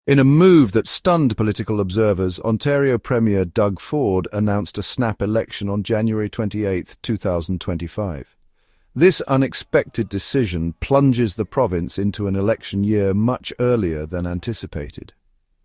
In a move that stunned political observers, Ontario Premier Doug Ford announced a snap election on January 28, 2025. This unexpected decision plunges the province into an election year much earlier than anticipated.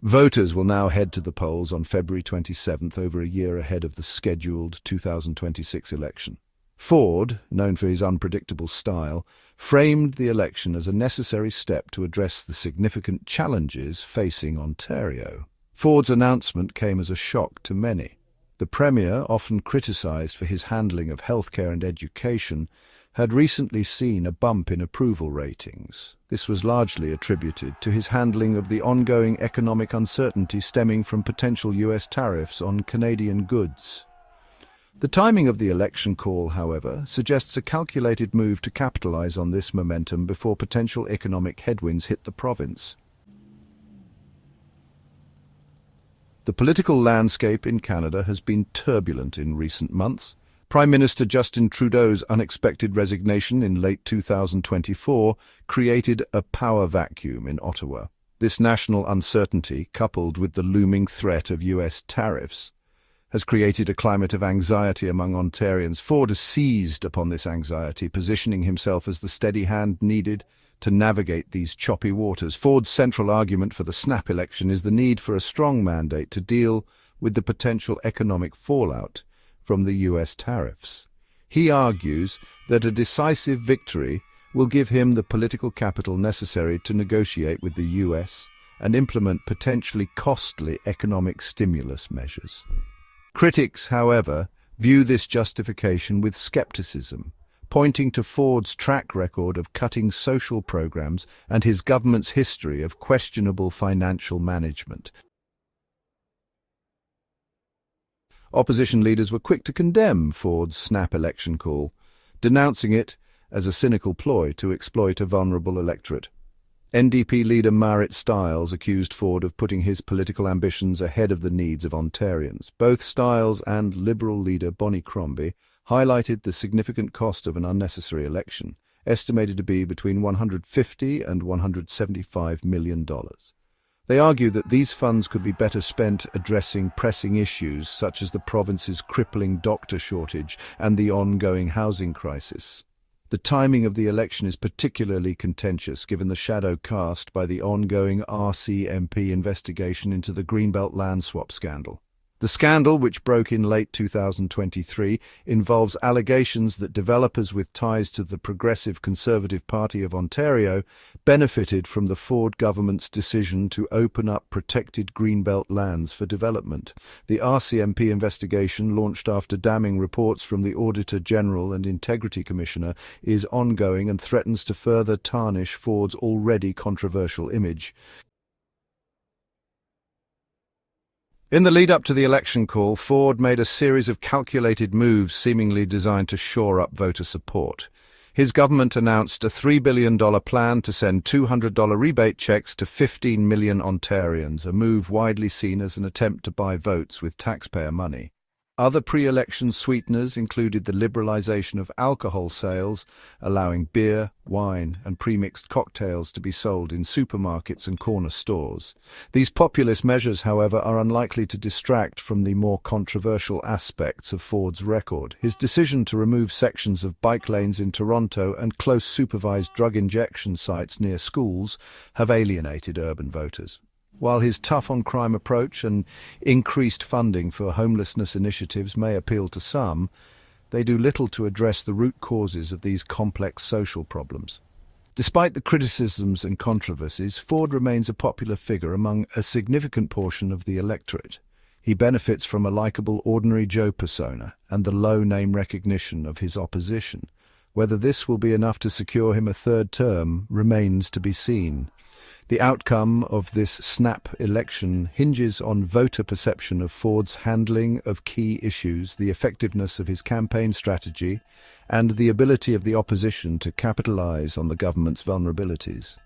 Voters will now head to the polls on February 27th, over a year ahead of the scheduled 2026 election. Ford, known for his unpredictable style, framed the election as a necessary step to address the significant challenges facing Ontario. Ford's announcement came as a shock to many. The Premier, often criticised for his handling of healthcare and education, had recently seen a bump in approval ratings. This was largely attributed to his handling of the ongoing economic uncertainty stemming from potential US tariffs on Canadian goods. The timing of the election call, however, suggests a calculated move to capitalise on this momentum before potential economic headwinds hit the province. The political landscape in Canada has been turbulent in recent months. Prime Minister Justin Trudeau's unexpected resignation in late 2024 created a power vacuum in Ottawa. This national uncertainty, coupled with the looming threat of US tariffs, has created a climate of anxiety among Ontarians. Ford has seized upon this anxiety, positioning himself as the steady hand needed to navigate these choppy waters. Ford's central argument for the snap election is the need for a strong mandate to deal with the potential economic fallout from the US tariffs. He argues that a decisive victory will give him the political capital necessary to negotiate with the US and implement potentially costly economic stimulus measures. Critics, however, view this justification with skepticism, pointing to Ford's track record of cutting social programs and his government's history of questionable financial management. Opposition leaders were quick to condemn Ford's snap election call, denouncing it as a cynical ploy to exploit a vulnerable electorate. NDP leader Marit Stiles accused Ford of putting his political ambitions ahead of the needs of Ontarians. Both Stiles and Liberal leader Bonnie Crombie highlighted the significant cost of an unnecessary election, estimated to be between $150 and $175 million. They argue that these funds could be better spent addressing pressing issues such as the province's crippling doctor shortage and the ongoing housing crisis. The timing of the election is particularly contentious given the shadow cast by the ongoing RCMP investigation into the Greenbelt land swap scandal. The scandal, which broke in late 2023, involves allegations that developers with ties to the Progressive Conservative Party of Ontario benefited from the Ford government's decision to open up protected Greenbelt lands for development. The RCMP investigation, launched after damning reports from the Auditor General and Integrity Commissioner, is ongoing and threatens to further tarnish Ford's already controversial image. In the lead-up to the election call, Ford made a series of calculated moves seemingly designed to shore up voter support. His government announced a $3 billion plan to send $200 rebate checks to 15 million Ontarians, a move widely seen as an attempt to buy votes with taxpayer money. Other pre-election sweeteners included the liberalisation of alcohol sales, allowing beer, wine and pre-mixed cocktails to be sold in supermarkets and corner stores. These populist measures, however, are unlikely to distract from the more controversial aspects of Ford's record. His decision to remove sections of bike lanes in Toronto and close supervised drug injection sites near schools have alienated urban voters. While his tough-on-crime approach and increased funding for homelessness initiatives may appeal to some, they do little to address the root causes of these complex social problems. Despite the criticisms and controversies, Ford remains a popular figure among a significant portion of the electorate. He benefits from a likable ordinary Joe persona and the low name recognition of his opposition. Whether this will be enough to secure him a third term remains to be seen. The outcome of this snap election hinges on voter perception of Ford's handling of key issues, the effectiveness of his campaign strategy, and the ability of the opposition to capitalize on the government's vulnerabilities.